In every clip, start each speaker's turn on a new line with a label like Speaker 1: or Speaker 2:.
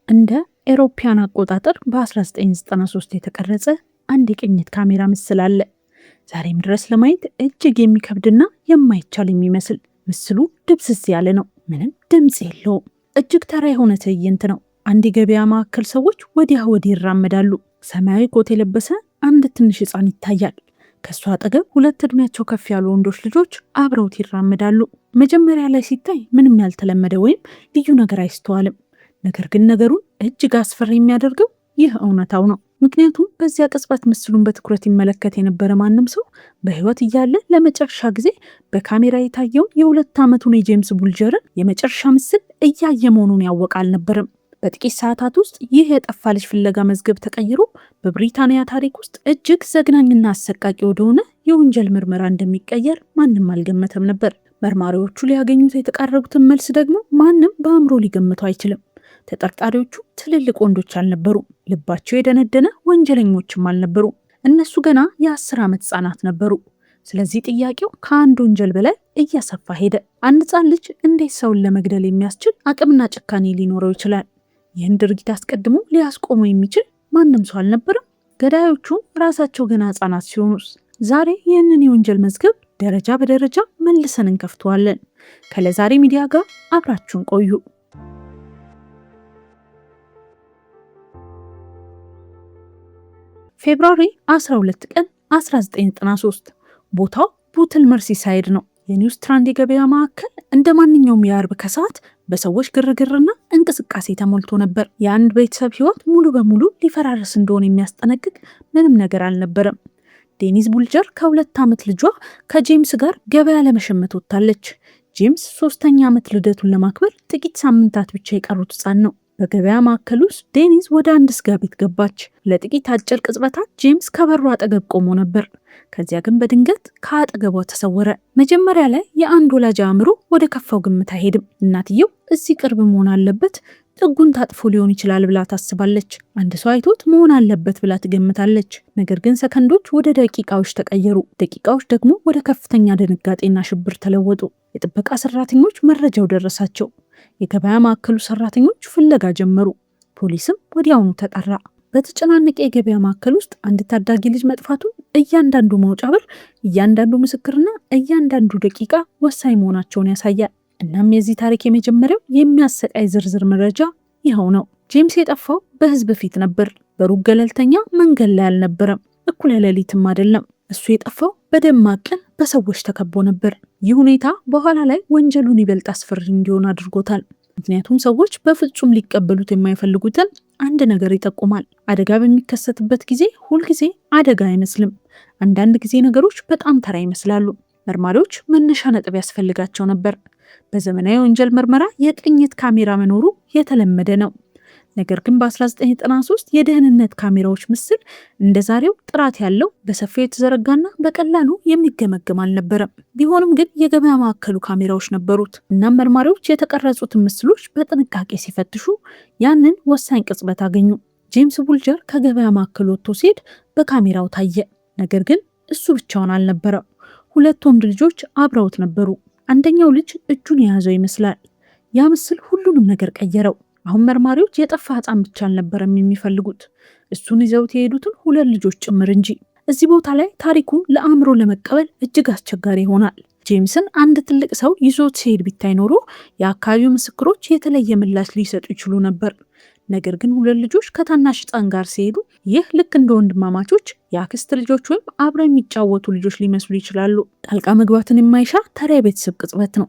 Speaker 1: እንደ ኤሮፓያን አቆጣጠር በ1993 የተቀረጸ አንድ የቅኝት ካሜራ ምስል አለ። ዛሬም ድረስ ለማየት እጅግ የሚከብድና የማይቻል የሚመስል። ምስሉ ድብስስ ያለ ነው፣ ምንም ድምፅ የለውም። እጅግ ተራ የሆነ ትዕይንት ነው። አንድ የገበያ ማዕከል፣ ሰዎች ወዲያ ወዲህ ይራመዳሉ። ሰማያዊ ኮት የለበሰ አንድ ትንሽ ሕፃን ይታያል። ከእሱ አጠገብ ሁለት ዕድሜያቸው ከፍ ያሉ ወንዶች ልጆች አብረውት ይራመዳሉ። መጀመሪያ ላይ ሲታይ ምንም ያልተለመደ ወይም ልዩ ነገር አይስተዋልም። ነገር ግን ነገሩን እጅግ አስፈሪ የሚያደርገው ይህ እውነታው ነው። ምክንያቱም በዚያ ቅጽበት ምስሉን በትኩረት ይመለከት የነበረ ማንም ሰው በሕይወት እያለ ለመጨረሻ ጊዜ በካሜራ የታየውን የ2 ዓመቱን የጄምስ ቡልጀርን የመጨረሻ ምስል እያየ መሆኑን ያወቀ አልነበረም። በጥቂት ሰዓታት ውስጥ ይህ የጠፋ ልጅ ፍለጋ መዝገብ ተቀይሮ በብሪታንያ ታሪክ ውስጥ እጅግ ዘግናኝና አሰቃቂ ወደሆነ የወንጀል ምርመራ እንደሚቀየር ማንም አልገመተም ነበር። መርማሪዎቹ ሊያገኙት የተቃረቡትን መልስ ደግሞ ማንም በአእምሮ ሊገምተው አይችልም። ተጠርጣሪዎቹ ትልልቅ ወንዶች አልነበሩ፣ ልባቸው የደነደነ ወንጀለኞችም አልነበሩ። እነሱ ገና የ10 ዓመት ህጻናት ነበሩ። ስለዚህ ጥያቄው ከአንድ ወንጀል በላይ እያሰፋ ሄደ። አንድ ህጻን ልጅ እንዴት ሰውን ለመግደል የሚያስችል አቅምና ጭካኔ ሊኖረው ይችላል? ይህን ድርጊት አስቀድሞ ሊያስቆመው የሚችል ማንም ሰው አልነበረም። ገዳዮቹ ራሳቸው ገና ህጻናት ሲሆኑስ? ዛሬ ይህንን የወንጀል መዝገብ ደረጃ በደረጃ መልሰን እንከፍተዋለን። ከለዛሬ ሚዲያ ጋር አብራችሁን ቆዩ። ፌብሩዋሪ 12 ቀን 1993 ቦታው ቡትል መርሲሳይድ ነው። የኒውስትራንድ የገበያ ማዕከል እንደ ማንኛውም የአርብ ከሰዓት በሰዎች ግርግርና እንቅስቃሴ ተሞልቶ ነበር። የአንድ ቤተሰብ ህይወት ሙሉ በሙሉ ሊፈራረስ እንደሆነ የሚያስጠነቅቅ ምንም ነገር አልነበረም። ዴኒዝ ቡልጀር ከ2 ዓመት ልጇ ከጄምስ ጋር ገበያ ለመሸመት ወጥታለች። ጄምስ 3ኛ ዓመት ልደቱን ለማክበር ጥቂት ሳምንታት ብቻ የቀሩት ህፃን ነው። በገበያ ማዕከል ውስጥ ዴኒዝ ወደ አንድ ስጋ ቤት ገባች። ለጥቂት አጭር ቅጽበታት ጄምስ ከበሩ አጠገብ ቆሞ ነበር። ከዚያ ግን በድንገት ከአጠገቧ ተሰወረ። መጀመሪያ ላይ የአንድ ወላጅ አእምሮ ወደ ከፋው ግምት አይሄድም። እናትየው እዚህ ቅርብ መሆን አለበት፣ ጥጉን ታጥፎ ሊሆን ይችላል ብላ ታስባለች። አንድ ሰው አይቶት መሆን አለበት ብላ ትገምታለች። ነገር ግን ሰከንዶች ወደ ደቂቃዎች ተቀየሩ። ደቂቃዎች ደግሞ ወደ ከፍተኛ ድንጋጤና ሽብር ተለወጡ። የጥበቃ ሰራተኞች መረጃው ደረሳቸው። የገበያ ማዕከሉ ሰራተኞች ፍለጋ ጀመሩ። ፖሊስም ወዲያውኑ ተጠራ። በተጨናነቀ የገበያ ማዕከል ውስጥ አንድ ታዳጊ ልጅ መጥፋቱ እያንዳንዱ መውጫ በር፣ እያንዳንዱ ምስክርና እያንዳንዱ ደቂቃ ወሳኝ መሆናቸውን ያሳያል። እናም የዚህ ታሪክ የመጀመሪያው የሚያሰቃይ ዝርዝር መረጃ ይኸው ነው። ጄምስ የጠፋው በህዝብ ፊት ነበር። በሩቅ ገለልተኛ መንገድ ላይ አልነበረም። እኩለ ሌሊትም አይደለም። እሱ የጠፋው በደማቅ ቀን በሰዎች ተከቦ ነበር። ይህ ሁኔታ በኋላ ላይ ወንጀሉን ይበልጥ አስፈሪ እንዲሆን አድርጎታል። ምክንያቱም ሰዎች በፍጹም ሊቀበሉት የማይፈልጉትን አንድ ነገር ይጠቁማል። አደጋ በሚከሰትበት ጊዜ ሁልጊዜ አደጋ አይመስልም። አንዳንድ ጊዜ ነገሮች በጣም ተራ ይመስላሉ። መርማሪዎች መነሻ ነጥብ ያስፈልጋቸው ነበር። በዘመናዊ ወንጀል ምርመራ የቅኝት ካሜራ መኖሩ የተለመደ ነው። ነገር ግን በ1993 የደህንነት ካሜራዎች ምስል እንደ ዛሬው ጥራት ያለው በሰፊው የተዘረጋና በቀላሉ የሚገመገም አልነበረም። ቢሆንም ግን የገበያ ማዕከሉ ካሜራዎች ነበሩት። እናም መርማሪዎች የተቀረጹትን ምስሎች በጥንቃቄ ሲፈትሹ ያንን ወሳኝ ቅጽበት አገኙ። ጄምስ ቡልጀር ከገበያ ማዕከሉ ወጥቶ ሲሄድ በካሜራው ታየ። ነገር ግን እሱ ብቻውን አልነበረም። 2 ወንድ ልጆች አብረውት ነበሩ። አንደኛው ልጅ እጁን የያዘው ይመስላል። ያ ምስል ሁሉንም ነገር ቀየረው። አሁን መርማሪዎች የጠፋ ህፃን ብቻ አልነበረም የሚፈልጉት፣ እሱን ይዘውት የሄዱትን 2 ልጆች ጭምር እንጂ። እዚህ ቦታ ላይ ታሪኩ ለአእምሮ ለመቀበል እጅግ አስቸጋሪ ይሆናል። ጄምስን አንድ ትልቅ ሰው ይዞት ሲሄድ ቢታይ ኖሮ የአካባቢው ምስክሮች የተለየ ምላሽ ሊሰጡ ይችሉ ነበር። ነገር ግን 2 ልጆች ከታናሽ ህፃን ጋር ሲሄዱ ይህ ልክ እንደ ወንድማማቾች የአክስት ልጆች ወይም አብረው የሚጫወቱ ልጆች ሊመስሉ ይችላሉ። ጣልቃ መግባትን የማይሻ ተራ የቤተሰብ ቅጽበት ነው።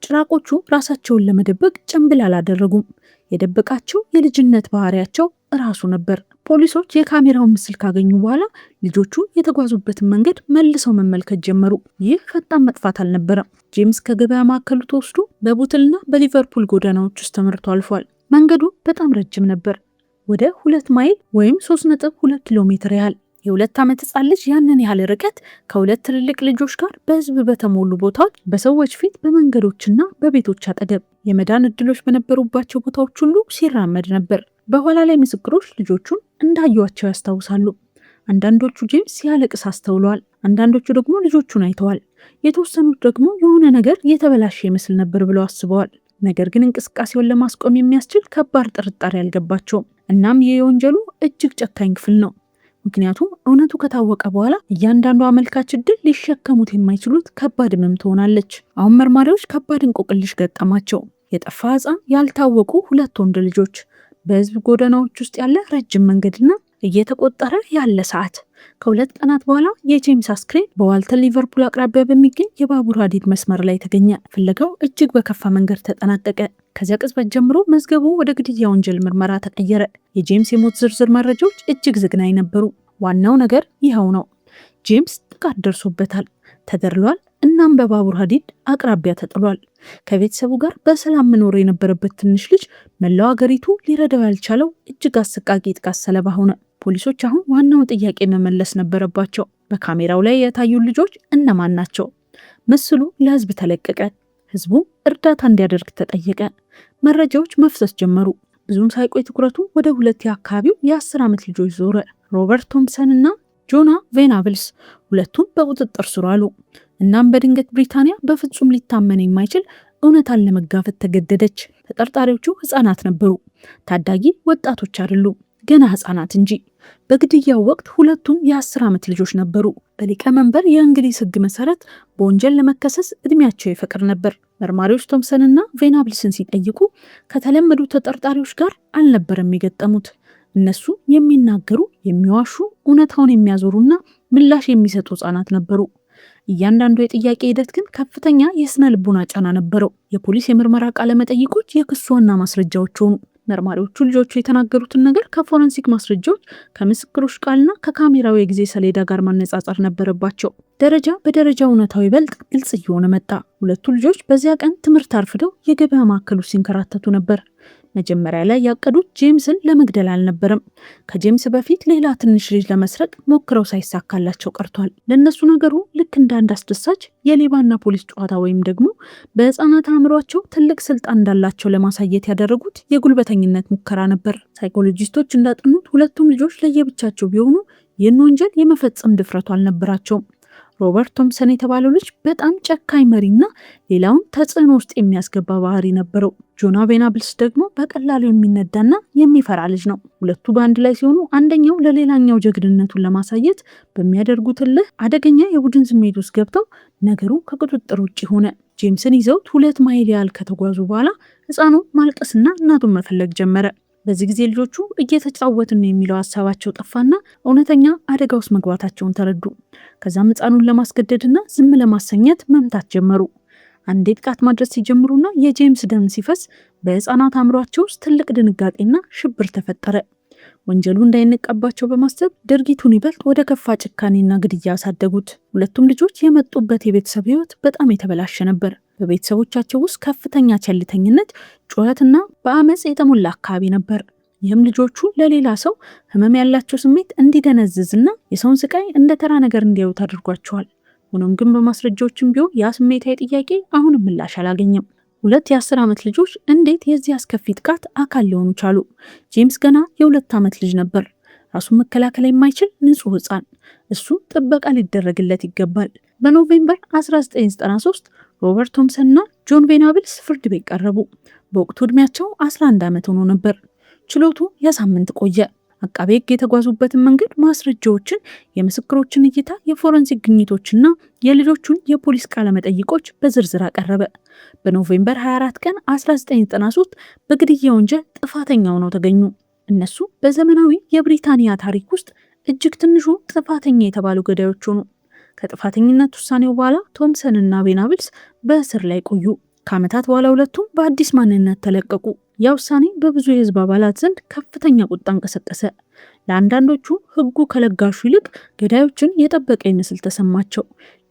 Speaker 1: ጭራቆቹ ራሳቸውን ለመደበቅ ጭንብል አላደረጉም። የደበቃቸው የልጅነት ባህሪያቸው እራሱ ነበር። ፖሊሶች የካሜራውን ምስል ካገኙ በኋላ ልጆቹ የተጓዙበትን መንገድ መልሰው መመልከት ጀመሩ። ይህ ፈጣን መጥፋት አልነበረም። ጄምስ ከገበያ ማዕከሉ ተወስዶ በቡትልና በሊቨርፑል ጎዳናዎች ውስጥ ተመርቶ አልፏል። መንገዱ በጣም ረጅም ነበር፣ ወደ 2 ማይል ወይም 3.2 ኪሎ ሜትር ያህል። የ2 ዓመት ህጻን ልጅ ያንን ያህል ርቀት ከ2 ትልልቅ ልጆች ጋር በህዝብ በተሞሉ ቦታዎች፣ በሰዎች ፊት፣ በመንገዶችና በቤቶች አጠገብ፣ የመዳን እድሎች በነበሩባቸው ቦታዎች ሁሉ ሲራመድ ነበር። በኋላ ላይ ምስክሮች ልጆቹን እንዳዩዋቸው ያስታውሳሉ። አንዳንዶቹ ጄምስ ሲያለቅስ አስተውለዋል። አንዳንዶቹ ደግሞ ልጆቹን አይተዋል። የተወሰኑት ደግሞ የሆነ ነገር የተበላሸ ይመስል ነበር ብለው አስበዋል። ነገር ግን እንቅስቃሴውን ለማስቆም የሚያስችል ከባድ ጥርጣሬ አልገባቸውም። እናም ይህ የወንጀሉ እጅግ ጨካኝ ክፍል ነው። ምክንያቱም እውነቱ ከታወቀ በኋላ እያንዳንዱ አመልካች ዕድል ሊሸከሙት የማይችሉት ከባድ ህመም ትሆናለች። አሁን መርማሪዎች ከባድ እንቆቅልሽ ገጠማቸው። የጠፋ ህፃን፣ ያልታወቁ 2 ወንድ ልጆች፣ በህዝብ ጎዳናዎች ውስጥ ያለ ረጅም መንገድና እየተቆጠረ ያለ ሰዓት። ከ2 ቀናት በኋላ የጄምስ አስክሬን በዋልተን ሊቨርፑል አቅራቢያ በሚገኝ የባቡር ሀዲድ መስመር ላይ ተገኘ። ፍለጋው እጅግ በከፋ መንገድ ተጠናቀቀ። ከዚያ ቅጽበት ጀምሮ መዝገቡ ወደ ግድያ ወንጀል ምርመራ ተቀየረ። የጄምስ የሞት ዝርዝር መረጃዎች እጅግ ዘግናኝ ነበሩ። ዋናው ነገር ይኸው ነው። ጄምስ ጥቃት ደርሶበታል፣ ተገድሏል፣ እናም በባቡር ሀዲድ አቅራቢያ ተጥሏል። ከቤተሰቡ ጋር በሰላም መኖር የነበረበት ትንሽ ልጅ መላው ሀገሪቱ ሊረዳው ያልቻለው እጅግ አሰቃቂ ጥቃት ሰለባ ሆነ። ፖሊሶች አሁን ዋናውን ጥያቄ መመለስ ነበረባቸው። በካሜራው ላይ የታዩ ልጆች እነማን ናቸው? ምስሉ ለህዝብ ተለቀቀ። ህዝቡ እርዳታ እንዲያደርግ ተጠየቀ። መረጃዎች መፍሰስ ጀመሩ። ብዙም ሳይቆይ ትኩረቱ ወደ 2 የአካባቢው የ10 ዓመት ልጆች ዞረ። ሮበርት ቶምሰን እና ጆና ቬናብልስ ሁለቱም በቁጥጥር ስር አሉ። እናም በድንገት ብሪታንያ በፍጹም ሊታመን የማይችል እውነታን ለመጋፈጥ ተገደደች። ተጠርጣሪዎቹ ህፃናት ነበሩ። ታዳጊ ወጣቶች አይደሉም፣ ገና ህፃናት እንጂ። በግድያው ወቅት ሁለቱም የ10 ዓመት ልጆች ነበሩ። በሊቀመንበር የእንግሊዝ ህግ መሰረት በወንጀል ለመከሰስ እድሜያቸው ይፈቅድ ነበር። መርማሪዎች ቶምሰንና ቬናብልስን ሲጠይቁ ከተለመዱ ተጠርጣሪዎች ጋር አልነበረም የገጠሙት። እነሱ የሚናገሩ፣ የሚዋሹ፣ እውነታውን የሚያዞሩና ምላሽ የሚሰጡ ህፃናት ነበሩ። እያንዳንዱ የጥያቄ ሂደት ግን ከፍተኛ የስነ ልቦና ጫና ነበረው። የፖሊስ የምርመራ ቃለ መጠይቆች የክሱ ዋና ማስረጃዎች ሆኑ። መርማሪዎቹ ልጆቹ የተናገሩትን ነገር ከፎረንሲክ ማስረጃዎች፣ ከምስክሮች ቃልና ከካሜራው የጊዜ ሰሌዳ ጋር ማነጻጸር ነበረባቸው። ደረጃ በደረጃ እውነታው ይበልጥ ግልጽ እየሆነ መጣ። ሁለቱ ልጆች በዚያ ቀን ትምህርት አርፍደው የገበያ ማዕከሉ ሲንከራተቱ ነበር። መጀመሪያ ላይ ያቀዱት ጄምስን ለመግደል አልነበረም። ከጄምስ በፊት ሌላ ትንሽ ልጅ ለመስረቅ ሞክረው ሳይሳካላቸው ቀርቷል። ለእነሱ ነገሩ ልክ እንደ አንድ አስደሳች የሌባና ፖሊስ ጨዋታ ወይም ደግሞ በህፃናት አእምሯቸው ትልቅ ስልጣን እንዳላቸው ለማሳየት ያደረጉት የጉልበተኝነት ሙከራ ነበር። ሳይኮሎጂስቶች እንዳጠኑት ሁለቱም ልጆች ለየብቻቸው ቢሆኑ ይህን ወንጀል የመፈጸም ድፍረቱ አልነበራቸውም። ሮበርት ቶምሰን የተባለው ልጅ በጣም ጨካኝ መሪና ሌላውን ተጽዕኖ ውስጥ የሚያስገባ ባህሪ ነበረው። ጆና ቬናብልስ ደግሞ በቀላሉ የሚነዳና የሚፈራ ልጅ ነው። ሁለቱ በአንድ ላይ ሲሆኑ አንደኛው ለሌላኛው ጀግንነቱን ለማሳየት በሚያደርጉት እልህ አደገኛ የቡድን ስሜት ውስጥ ገብተው ነገሩ ከቁጥጥር ውጭ ሆነ። ጄምስን ይዘውት 2 ማይል ያህል ከተጓዙ በኋላ ህፃኑ ማልቀስና እናቱን መፈለግ ጀመረ። በዚህ ጊዜ ልጆቹ እየተጫወትን ነው የሚለው ሀሳባቸው ጠፋና እውነተኛ አደጋ ውስጥ መግባታቸውን ተረዱ። ከዛም ህፃኑን ለማስገደድና ዝም ለማሰኘት መምታት ጀመሩ። አንዴ ጥቃት ማድረስ ሲጀምሩና የጄምስ ደም ሲፈስ በህፃናት አእምሯቸው ውስጥ ትልቅ ድንጋጤና ሽብር ተፈጠረ። ወንጀሉ እንዳይነቃባቸው በማሰብ ድርጊቱን ይበልጥ ወደ ከፋ ጭካኔና ግድያ አሳደጉት። ሁለቱም ልጆች የመጡበት የቤተሰብ ህይወት በጣም የተበላሸ ነበር። በቤተሰቦቻቸው ውስጥ ከፍተኛ ቸልተኝነት፣ ጩኸትና በአመፅ የተሞላ አካባቢ ነበር። ይህም ልጆቹ ለሌላ ሰው ህመም ያላቸው ስሜት እንዲደነዝዝና የሰውን ስቃይ እንደ ተራ ነገር እንዲያዩት አድርጓቸዋል። ሆኖም ግን በማስረጃዎችም ቢሆን ያ ስሜታዊ ጥያቄ አሁንም ምላሽ አላገኘም። 2 የ10 ዓመት ልጆች እንዴት የዚህ አስከፊ ጥቃት አካል ሊሆኑ ቻሉ? ጄምስ ገና የ2 ዓመት ልጅ ነበር። ራሱን መከላከል የማይችል ንጹህ ህፃን። እሱ ጥበቃ ሊደረግለት ይገባል። በኖቬምበር 1993 ሮበርት ቶምሰን እና ጆን ቬናብልስ ፍርድ ቤት ቀረቡ። በወቅቱ ዕድሜያቸው 11 ዓመት ሆኖ ነበር። ችሎቱ የሳምንት ቆየ። አቃቤ ህግ የተጓዙበትን መንገድ፣ ማስረጃዎችን፣ የምስክሮችን እይታ፣ የፎረንሲክ ግኝቶችና የልጆቹን የፖሊስ ቃለ መጠይቆች በዝርዝር አቀረበ። በኖቬምበር 24 ቀን 1993 በግድያ ወንጀል ጥፋተኛ ሆነው ተገኙ። እነሱ በዘመናዊ የብሪታንያ ታሪክ ውስጥ እጅግ ትንሹ ጥፋተኛ የተባሉ ገዳዮች ሆኑ። ከጥፋተኝነት ውሳኔው በኋላ ቶምሰን እና ቬናብልስ በእስር ላይ ቆዩ። ከዓመታት በኋላ ሁለቱም በአዲስ ማንነት ተለቀቁ። ያ ውሳኔ በብዙ የህዝብ አባላት ዘንድ ከፍተኛ ቁጣን ቀሰቀሰ። ለአንዳንዶቹ ህጉ ከለጋሹ ይልቅ ገዳዮችን የጠበቀ ይመስል ተሰማቸው።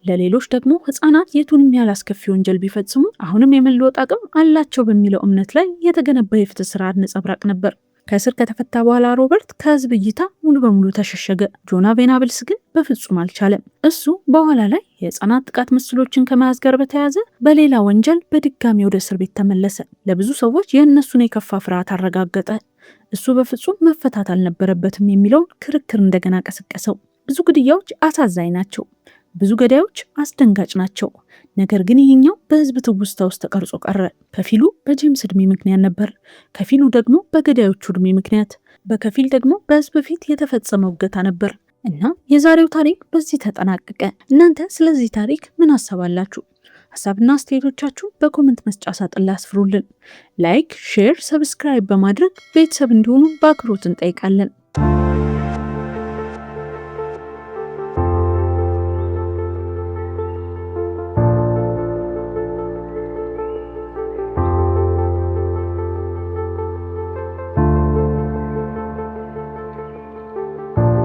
Speaker 1: ለሌሎች ደግሞ ህፃናት የቱንም ያህል አስከፊ ወንጀል ቢፈጽሙ አሁንም የመለወጥ አቅም አላቸው በሚለው እምነት ላይ የተገነባ የፍትህ ስርዓት ነጸብራቅ ነበር። ከእስር ከተፈታ በኋላ ሮበርት ከህዝብ እይታ ሙሉ በሙሉ ተሸሸገ። ጆና ቬናብልስ ግን በፍጹም አልቻለም። እሱ በኋላ ላይ የህፃናት ጥቃት ምስሎችን ከመያዝ ጋር በተያያዘ በሌላ ወንጀል በድጋሚ ወደ እስር ቤት ተመለሰ። ለብዙ ሰዎች የእነሱን የከፋ ፍርሃት አረጋገጠ። እሱ በፍጹም መፈታት አልነበረበትም የሚለውን ክርክር እንደገና ቀሰቀሰው። ብዙ ግድያዎች አሳዛኝ ናቸው፣ ብዙ ገዳዮች አስደንጋጭ ናቸው። ነገር ግን ይህኛው በህዝብ ትውስታ ውስጥ ተቀርጾ ቀረ። ከፊሉ በጄምስ እድሜ ምክንያት ነበር፣ ከፊሉ ደግሞ በገዳዮቹ እድሜ ምክንያት፣ በከፊል ደግሞ በህዝብ ፊት የተፈጸመ እገታ ነበር። እና የዛሬው ታሪክ በዚህ ተጠናቀቀ። እናንተ ስለዚህ ታሪክ ምን አሰባላችሁ? ሀሳብና አስተያየቶቻችሁ በኮመንት መስጫ ሳጥን ላይ አስፍሩልን። ላይክ፣ ሼር፣ ሰብስክራይብ በማድረግ ቤተሰብ እንዲሆኑ በአክብሮት እንጠይቃለን።